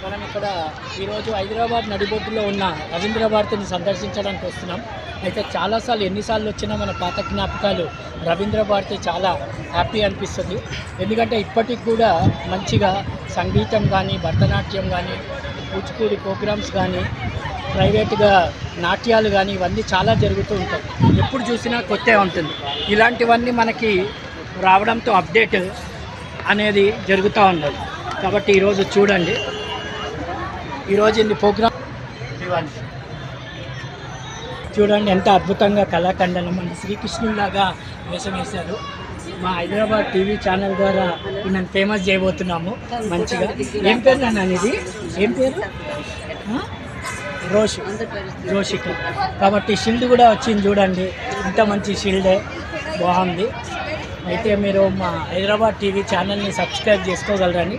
మనం ఇక్కడ ఈరోజు హైదరాబాద్ నడిబొడ్డులో ఉన్న రవీంద్ర భారతిని సందర్శించడానికి వస్తున్నాం. అయితే చాలాసార్లు ఎన్నిసార్లు వచ్చినా మన పాత జ్ఞాపకాలు రవీంద్ర భారతి చాలా హ్యాపీ అనిపిస్తుంది. ఎందుకంటే ఇప్పటికి కూడా మంచిగా సంగీతం కానీ, భరతనాట్యం కానీ, కూచిపూడి ప్రోగ్రామ్స్ కానీ, ప్రైవేట్గా నాట్యాలు కానీ ఇవన్నీ చాలా జరుగుతూ ఉంటాయి. ఎప్పుడు చూసినా కొత్త ఉంటుంది. ఇలాంటివన్నీ మనకి రావడంతో అప్డేట్ అనేది జరుగుతూ ఉన్నది. కాబట్టి ఈరోజు చూడండి, ఈరోజు ఇన్ని ప్రోగ్రామ్ ఇవన్నీ చూడండి ఎంత అద్భుతంగా కళాఖండనం మన శ్రీకృష్ణులాగా వేషం వేశారు. మా హైదరాబాద్ టీవీ ఛానల్ ద్వారా నన్ను ఫేమస్ చేయబోతున్నాము మంచిగా. ఏం పేరు నన్ను అనేది, ఏం పేరు? రోషిక. కాబట్టి షీల్డ్ కూడా వచ్చింది చూడండి, ఇంత మంచి షీల్డే, బాగుంది. అయితే మీరు మా హైదరాబాద్ టీవీ ఛానల్ని సబ్స్క్రైబ్ చేసుకోగలరని